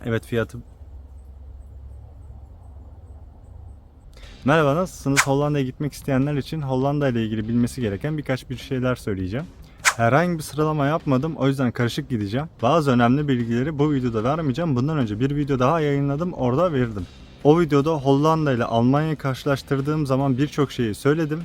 Evet, fiyatı. Merhaba, nasılsınız? Hollanda'ya gitmek isteyenler için Hollanda ile ilgili bilmesi gereken birkaç bir şeyler söyleyeceğim. Herhangi bir sıralama yapmadım, o yüzden karışık gideceğim. Bazı önemli bilgileri bu videoda vermeyeceğim. Bundan önce bir video daha yayınladım, orada verdim. O videoda Hollanda ile Almanya'yı karşılaştırdığım zaman birçok şeyi söyledim.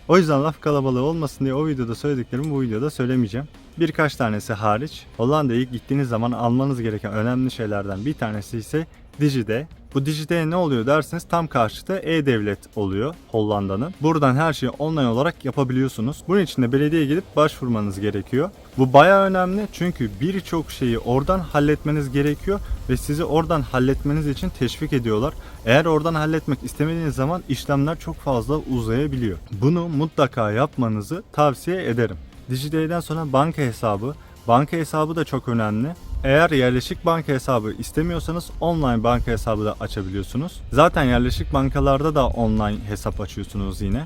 O yüzden laf kalabalığı olmasın diye o videoda söylediklerimi bu videoda söylemeyeceğim. Birkaç tanesi hariç. Hollanda'ya ilk gittiğiniz zaman almanız gereken önemli şeylerden bir tanesi ise DigiD. Bu DigiD ne oluyor derseniz tam karşıtı E-Devlet oluyor Hollanda'nın. Buradan her şeyi online olarak yapabiliyorsunuz. Bunun için de belediyeye gidip başvurmanız gerekiyor. Bu bayağı önemli çünkü birçok şeyi oradan halletmeniz gerekiyor ve sizi oradan halletmeniz için teşvik ediyorlar. Eğer oradan halletmek istemediğiniz zaman işlemler çok fazla uzayabiliyor. Bunu mutlaka yapmanızı tavsiye ederim. DigiD'den sonra banka hesabı. Banka hesabı da çok önemli. Eğer yerleşik banka hesabı istemiyorsanız online banka hesabı da açabiliyorsunuz. Zaten yerleşik bankalarda da online hesap açıyorsunuz yine.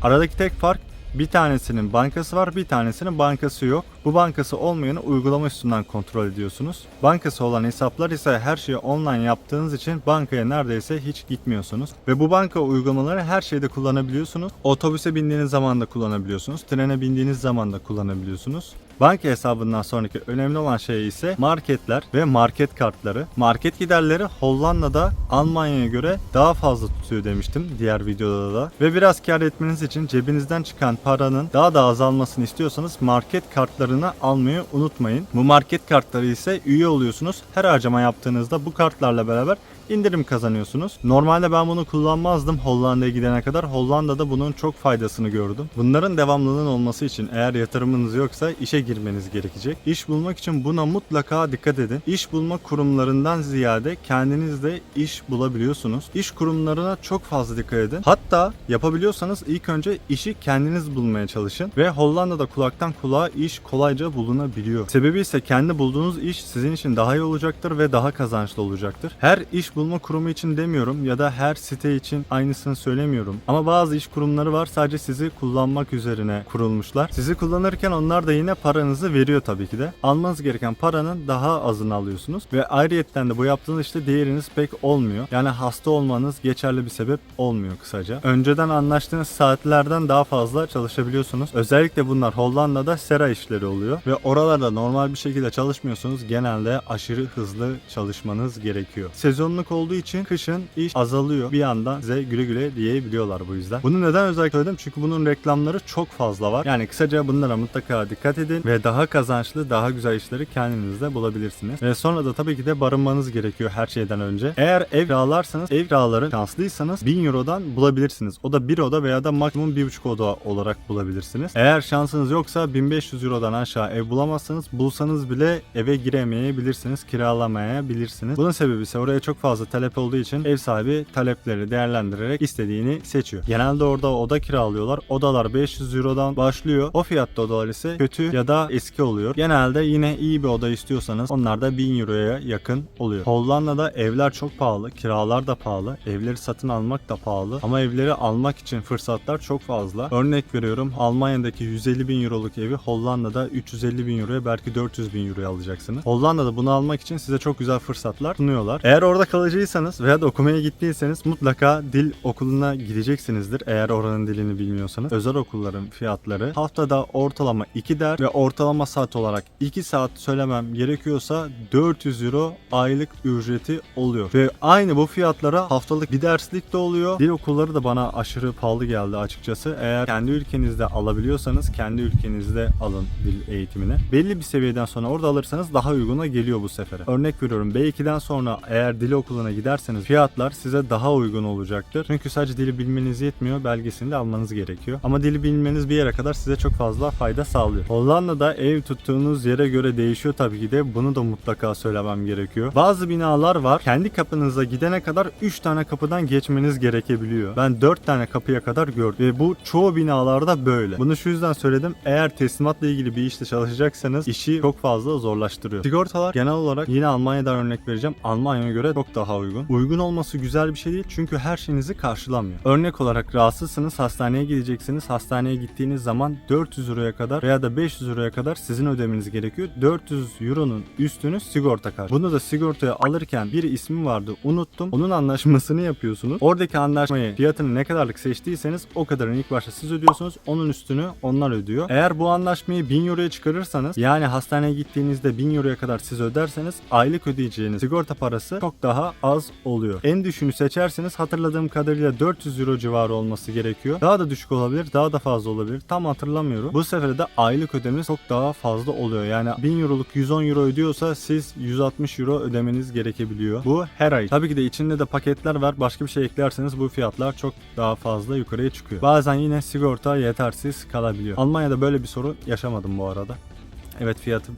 Aradaki tek fark bir tanesinin bankası var, bir tanesinin bankası yok. Bu bankası olmayanı uygulama üstünden kontrol ediyorsunuz. Bankası olan hesaplar ise her şeyi online yaptığınız için bankaya neredeyse hiç gitmiyorsunuz. Ve bu banka uygulamaları her şeyde kullanabiliyorsunuz. Otobüse bindiğiniz zaman da kullanabiliyorsunuz. Trene bindiğiniz zaman da kullanabiliyorsunuz. Banka hesabından sonraki önemli olan şey ise marketler ve market kartları. Market giderleri Hollanda'da Almanya'ya göre daha fazla tutuyor demiştim diğer videoda da. Ve biraz kar etmeniz için cebinizden çıkan paranın daha da azalmasını istiyorsanız market kartlarını almayı unutmayın. Bu market kartları ise üye oluyorsunuz. Her harcama yaptığınızda bu kartlarla beraber indirim kazanıyorsunuz. Normalde ben bunu kullanmazdım Hollanda'ya gidene kadar. Hollanda'da bunun çok faydasını gördüm. Bunların devamlılığının olması için eğer yatırımınız yoksa işe girmeniz gerekecek. İş bulmak için buna mutlaka dikkat edin. İş bulma kurumlarından ziyade kendiniz de iş bulabiliyorsunuz. İş kurumlarına çok fazla dikkat edin. Hatta yapabiliyorsanız ilk önce işi kendiniz bulmaya çalışın ve Hollanda'da kulaktan kulağa iş kolayca bulunabiliyor. Sebebi ise kendi bulduğunuz iş sizin için daha iyi olacaktır ve daha kazançlı olacaktır. Her iş bulma kurumu için demiyorum ya da her site için aynısını söylemiyorum. Ama bazı iş kurumları var, sadece sizi kullanmak üzerine kurulmuşlar. Sizi kullanırken onlar da yine paranızı veriyor tabii ki de. Almanız gereken paranın daha azını alıyorsunuz ve ayrıyetten de bu yaptığınız işte değeriniz pek olmuyor. Yani hasta olmanız geçerli bir sebep olmuyor kısaca. Önceden anlaştığınız saatlerden daha fazla çalışabiliyorsunuz. Özellikle bunlar Hollanda'da sera işleri oluyor ve oralarda normal bir şekilde çalışmıyorsunuz. Genelde aşırı hızlı çalışmanız gerekiyor. Sezonluk olduğu için kışın iş azalıyor. Bir anda size güle güle diyebiliyorlar bu yüzden. Bunu neden özellikle söyledim? Çünkü bunun reklamları çok fazla var. Yani kısaca bunlara mutlaka dikkat edin ve daha kazançlı, daha güzel işleri kendinizde bulabilirsiniz. Ve sonra da tabii ki de barınmanız gerekiyor her şeyden önce. Eğer ev kiralarsanız, ev kiraları şanslıysanız 1000 Euro'dan bulabilirsiniz. O da bir oda veya da maksimum 1,5 oda olarak bulabilirsiniz. Eğer şansınız yoksa 1500 Euro'dan aşağı ev bulamazsanız, bulsanız bile eve giremeyebilirsiniz, kiralamayabilirsiniz. Bunun sebebi ise oraya çok fazla talep olduğu için ev sahibi talepleri değerlendirerek istediğini seçiyor. Genelde orada oda kiralıyorlar. Odalar 500 Euro'dan başlıyor. O fiyatta odalar ise kötü ya da eski oluyor. Genelde yine iyi bir oda istiyorsanız onlar da 1000 Euro'ya yakın oluyor. Hollanda'da evler çok pahalı. Kiralar da pahalı. Evleri satın almak da pahalı. Ama evleri almak için fırsatlar çok fazla. Örnek veriyorum, Almanya'daki 150 bin Euro'luk evi Hollanda'da 350 bin Euro'ya, belki 400 bin Euro'ya alacaksınız. Hollanda'da bunu almak için size çok güzel fırsatlar sunuyorlar. Eğer orada kalıcıysanız veya da okumaya gittiyseniz mutlaka dil okuluna gideceksinizdir eğer oranın dilini bilmiyorsanız. Özel okulların fiyatları haftada ortalama 2 ders ve ortalama saat olarak 2 saat söylemem gerekiyorsa 400 Euro aylık ücreti oluyor. Ve aynı bu fiyatlara haftalık bir derslik de oluyor. Dil okulları da bana aşırı pahalı geldi açıkçası. Eğer kendi ülkenizde alabiliyorsanız kendi ülkenizde alın dil eğitimini. Belli bir seviyeden sonra orada alırsanız daha uyguna geliyor bu sefere. Örnek veriyorum, B2'den sonra eğer dil okuluna giderseniz fiyatlar size daha uygun olacaktır. Çünkü sadece dili bilmeniz yetmiyor, belgesini de almanız gerekiyor. Ama dili bilmeniz bir yere kadar size çok fazla fayda sağlıyor. Hollanda'da ev tuttuğunuz yere göre değişiyor tabii ki de, bunu da mutlaka söylemem gerekiyor. Bazı binalar var, kendi kapınıza gidene kadar 3 tane kapıdan geçmeniz gerekebiliyor. Ben 4 tane kapıya kadar gördüm ve bu çoğu binalarda böyle. Bunu şu yüzden söyledim, eğer teslimatla ilgili bir işte çalışacaksanız işi çok fazla zorlaştırıyor. Sigortalar genel olarak, yine Almanya'dan örnek vereceğim, Almanya'ya göre çok daha uygun. Uygun olması güzel bir şey değil çünkü her şeyinizi karşılamıyor. Örnek olarak rahatsızsınız, hastaneye gideceksiniz. Hastaneye gittiğiniz zaman 400 Euro'ya kadar veya da 500 euroya kadar sizin ödemeniz gerekiyor. 400 euronun üstünü sigorta karşı. Bunu da sigortaya alırken bir ismi vardı, unuttum. Onun anlaşmasını yapıyorsunuz. Oradaki anlaşmayı, fiyatını ne kadarlık seçtiyseniz o kadarını ilk başta siz ödüyorsunuz. Onun üstünü onlar ödüyor. Eğer bu anlaşmayı 1000 euroya çıkarırsanız, yani hastaneye gittiğinizde 1000 euroya kadar siz öderseniz aylık ödeyeceğiniz sigorta parası çok daha az oluyor. En düşüğünü seçerseniz hatırladığım kadarıyla 400 euro civarı olması gerekiyor. Daha da düşük olabilir, daha da fazla olabilir. Tam hatırlamıyorum. Bu sefer de aylık ödemeniz çok daha fazla oluyor. Yani 1000 euroluk 110 euro ödüyorsa siz 160 euro ödemeniz gerekebiliyor. Bu her ay. Tabii ki de içinde de paketler var. Başka bir şey eklerseniz bu fiyatlar çok daha fazla yukarıya çıkıyor. Bazen yine sigorta yetersiz kalabiliyor. Almanya'da böyle bir sorun yaşamadım bu arada. Evet, fiyatı.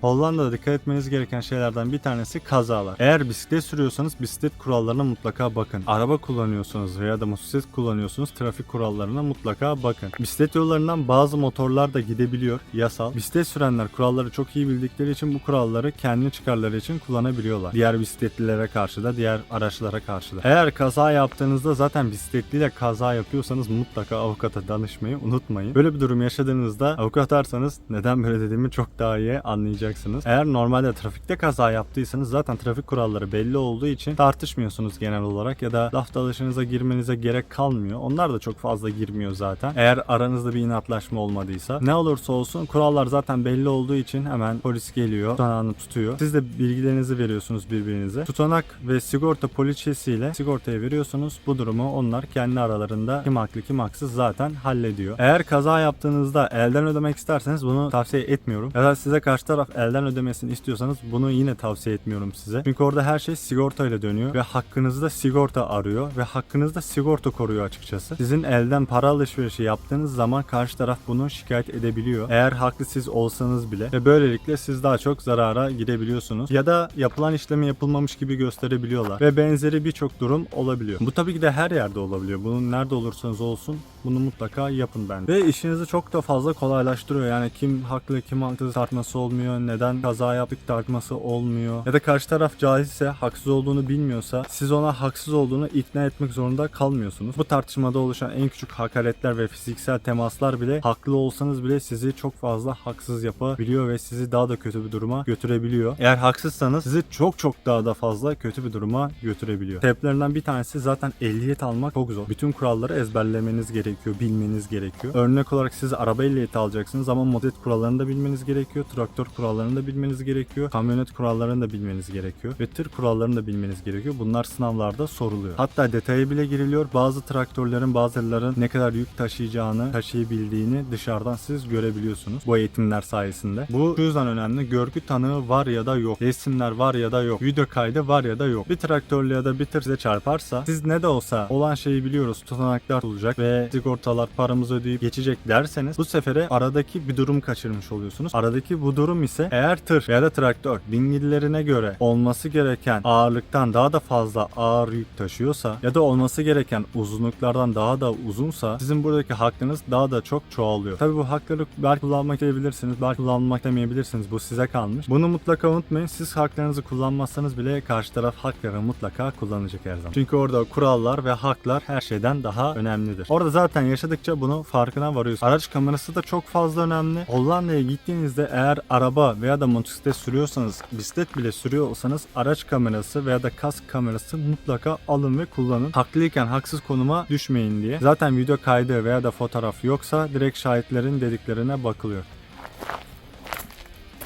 Hollanda'da dikkat etmeniz gereken şeylerden bir tanesi kazalar. Eğer bisiklet sürüyorsanız bisiklet kurallarına mutlaka bakın. Araba kullanıyorsanız veya da motosiklet kullanıyorsunuz, trafik kurallarına mutlaka bakın. Bisiklet yollarından bazı motorlar da gidebiliyor, yasal. Bisiklet sürenler kuralları çok iyi bildikleri için bu kuralları kendi çıkarları için kullanabiliyorlar. Diğer bisikletlilere karşı da, diğer araçlara karşı da. Eğer kaza yaptığınızda, zaten bisikletliyle kaza yapıyorsanız mutlaka avukata danışmayı unutmayın. Böyle bir durum yaşadığınızda avukat ararsanız neden böyle dediğimi çok daha iyi anlayacaksınız. Eğer normalde trafikte kaza yaptıysanız zaten trafik kuralları belli olduğu için tartışmıyorsunuz genel olarak ya da laf dalaşınıza girmenize gerek kalmıyor. Onlar da çok fazla girmiyor zaten. Eğer aranızda bir inatlaşma olmadıysa. Ne olursa olsun kurallar zaten belli olduğu için hemen polis geliyor, tutanağını tutuyor. Siz de bilgilerinizi veriyorsunuz birbirinize. Tutanak ve sigorta poliçesiyle sigortaya veriyorsunuz. Bu durumu onlar kendi aralarında kim haklı kim haksız zaten hallediyor. Eğer kaza yaptığınızda elden ödemek isterseniz bunu tavsiye etmiyorum. Ya da size karşı taraf elden ödemesini istiyorsanız bunu yine tavsiye etmiyorum size. Çünkü orada her şey sigortayla dönüyor ve hakkınızda sigorta arıyor ve hakkınızda sigorta koruyor açıkçası. Sizin elden para alışverişi yaptığınız zaman karşı taraf bunu şikayet edebiliyor. Eğer haklı siz olsanız bile ve böylelikle siz daha çok zarara gidebiliyorsunuz. Ya da yapılan işlemi yapılmamış gibi gösterebiliyorlar ve benzeri birçok durum olabiliyor. Bu tabii ki de her yerde olabiliyor. Bunun nerede olursanız olsun bunu mutlaka yapın bence. Ve işinizi çok da fazla kolaylaştırıyor. Yani kim haklı kim haksız tartması olmuyor. Neden kaza yaptık tartması olmuyor. Ya da karşı taraf cahilse, haksız olduğunu bilmiyorsa siz ona haksız olduğunu ikna etmek zorunda kalmıyorsunuz. Bu tartışmada oluşan en küçük hakaretler ve fiziksel temaslar bile haklı olsanız bile sizi çok fazla haksız yapabiliyor ve sizi daha da kötü bir duruma götürebiliyor. Eğer haksızsanız sizi çok daha da fazla kötü bir duruma götürebiliyor. Sebeplerinden bir tanesi zaten ehliyet almak çok zor. Bütün kuralları ezberlemeniz gerekiyor, bilmeniz gerekiyor. Örnek olarak siz araba ehliyeti alacaksınız ama motosiklet kurallarını da bilmeniz gerekiyor. Traktör kurallarını da bilmeniz gerekiyor. Kamyonet kurallarını da bilmeniz gerekiyor. Ve tır kurallarını da bilmeniz gerekiyor. Bunlar sınavlarda soruluyor. Hatta detaya bile giriliyor. Bazı traktörlerin, bazılarının ne kadar yük taşıyacağını, taşıyabildiğini dışarıdan siz görebiliyorsunuz. Bu eğitimler sayesinde. Bu şu yüzden önemli. Görgü tanığı var ya da yok. Resimler var ya da yok. Video kaydı var ya da yok. Bir traktörle ya da bir tır size çarparsa siz ne de olsa olan şeyi biliyoruz. Tutanaklar olacak ve sigortalar paramızı ödeyip geçecek derseniz bu sefere aradaki bir durum kaçırmış oluyorsunuz. Aradaki bu durum ise eğer tır ya da traktör dingillerine göre olması gereken ağırlıktan daha da fazla ağır yük taşıyorsa ya da olması gereken uzunluklardan daha da uzunsa sizin buradaki hakkınız daha da çok çoğalıyor. Tabii bu hakları belki kullanmak isteyebilirsiniz, belki kullanmak demeyebilirsiniz. Bu size kalmış. Bunu mutlaka unutmayın. Siz haklarınızı kullanmazsanız bile karşı taraf haklarını mutlaka kullanacak her zaman. Çünkü orada kurallar ve haklar her şeyden daha önemlidir. Orada zaten yaşadıkça bunun farkına varıyorsunuz. Araç kamerası da çok fazla önemli. Hollanda'ya gittiğinizde eğer araba veya da motosiklet sürüyorsanız, bisiklet bile sürüyorsanız araç kamerası veya da kask kamerası mutlaka alın ve kullanın. Haklıyken haksız konuma düşmeyin diye. Zaten video kaydı veya da fotoğraf yoksa direkt şahitlerin dediklerine bakılıyor.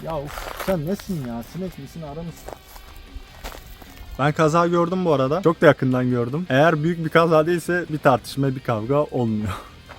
Ya uf, sen nesin ya? Sinek misin, arı mısın? Ben kaza gördüm bu arada. Çok da yakından gördüm. Eğer büyük bir kaza değilse bir tartışma, bir kavga olmuyor.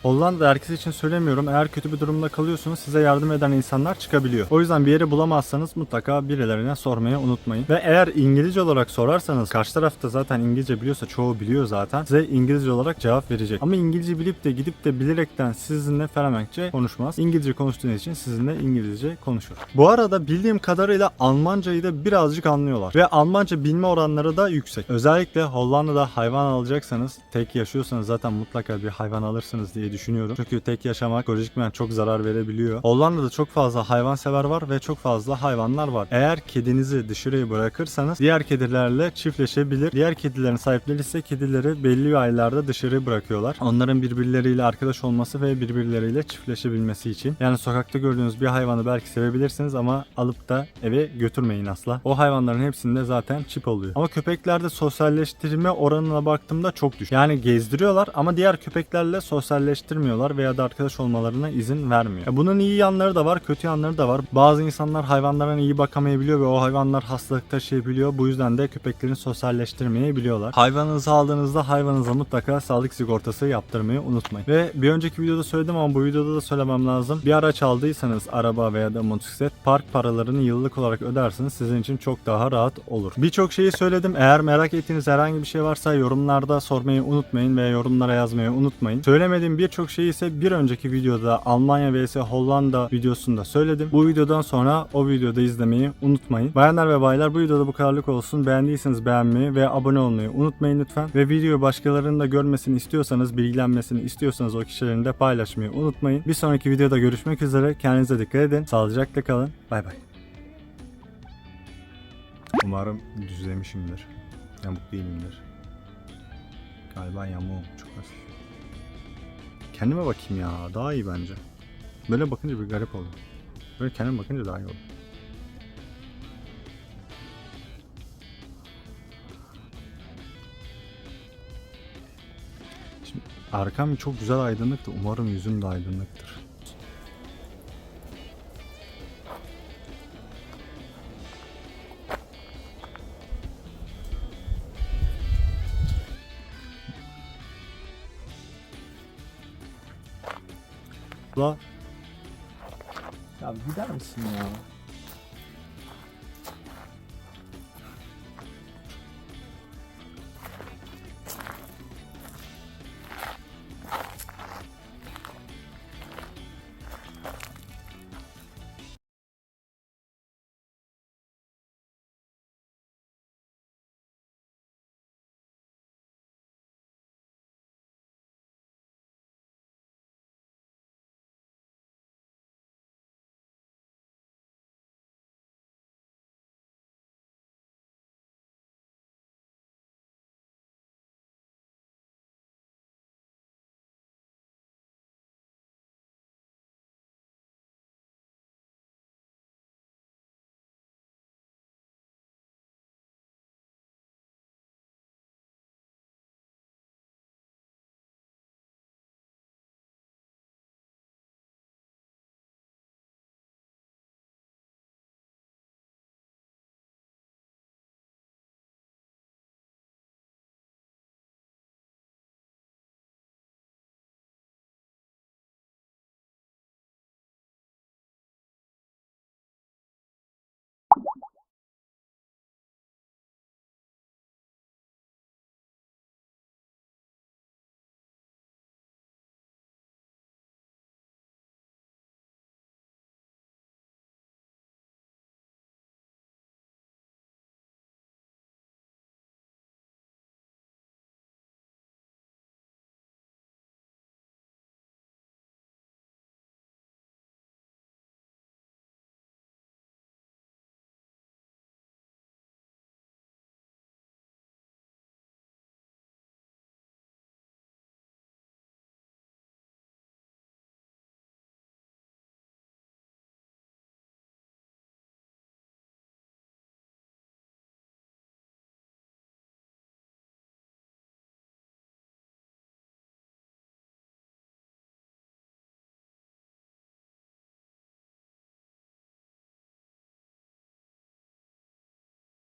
Hollanda herkes için söylemiyorum. Eğer kötü bir durumda kalıyorsunuz size yardım eden insanlar çıkabiliyor. O yüzden bir yeri bulamazsanız mutlaka birilerine sormayı unutmayın. Ve eğer İngilizce olarak sorarsanız karşı tarafta zaten İngilizce biliyorsa çoğu biliyor zaten. Size İngilizce olarak cevap verecek. Ama İngilizce bilip de gidip de bilerekten sizinle Felemenkçe konuşmaz. İngilizce konuştuğunuz için sizinle İngilizce konuşur. Bu arada bildiğim kadarıyla Almancayı da birazcık anlıyorlar. Ve Almanca bilme oranları da yüksek. Özellikle Hollanda'da hayvan alacaksanız, tek yaşıyorsanız zaten mutlaka bir hayvan alırsınız diye diye düşünüyorum. Çünkü tek yaşamak psikolojikmen çok zarar verebiliyor. Hollanda'da çok fazla hayvansever var ve çok fazla hayvanlar var. Eğer kedinizi dışarıya bırakırsanız diğer kedilerle çiftleşebilir. Diğer kedilerin sahipleri ise kedileri belli aylarda dışarı bırakıyorlar. Onların birbirleriyle arkadaş olması ve birbirleriyle çiftleşebilmesi için. Yani sokakta gördüğünüz bir hayvanı belki sevebilirsiniz ama alıp da eve götürmeyin asla. O hayvanların hepsinde zaten çip oluyor. Ama köpeklerde sosyalleştirme oranına baktığımda çok düşük. Yani gezdiriyorlar ama diğer köpeklerle sosyalleştirmiyorlar veya da arkadaş olmalarına izin vermiyor. Bunun iyi yanları da var, kötü yanları da var. Bazı insanlar hayvanlarına iyi bakamayabiliyor ve o hayvanlar hastalık taşıyabiliyor. Bu yüzden de köpeklerini sosyalleştirmeyebiliyorlar. Hayvanınızı aldığınızda hayvanınıza mutlaka sağlık sigortası yaptırmayı unutmayın. Ve bir önceki videoda söyledim ama bu videoda da söylemem lazım. Bir araç aldıysanız araba veya da motosiklet park paralarını yıllık olarak ödersiniz. Sizin için çok daha rahat olur. Birçok şeyi söyledim. Eğer merak ettiğiniz herhangi bir şey varsa yorumlarda sormayı unutmayın ve yorumlara yazmayı unutmayın. Söylemediğim birçok şeyi ise bir önceki videoda Almanya vs Hollanda videosunda söyledim. Bu videodan sonra o videoda izlemeyi unutmayın. Bayanlar ve baylar, bu videoda bu kadarlık olsun. Beğendiyseniz beğenmeyi ve abone olmayı unutmayın lütfen. Ve videoyu başkalarının da görmesini istiyorsanız, bilgilenmesini istiyorsanız o kişilerin de paylaşmayı unutmayın. Bir sonraki videoda görüşmek üzere. Kendinize dikkat edin. Sağlıcakla kalın. Bay bay. Umarım düzlemişimdir. Yamuk değilimdir. Galiba yamuğum çok hafif. Kendime bakayım ya. Daha iyi bence. Böyle bakınca bir garip oldu. Böyle kendime bakınca daha iyi oldu. Şimdi arkam çok güzel aydınlıktı. Umarım yüzüm de aydınlıktır. La Ya gider misin ya?